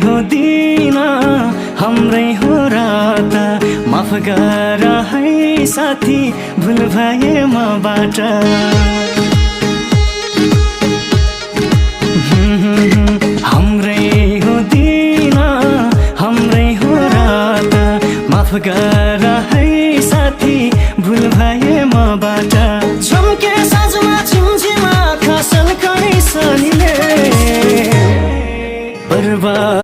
हो दिन हाम्रै हो रात माफ गर है साथी भुल भए मबाट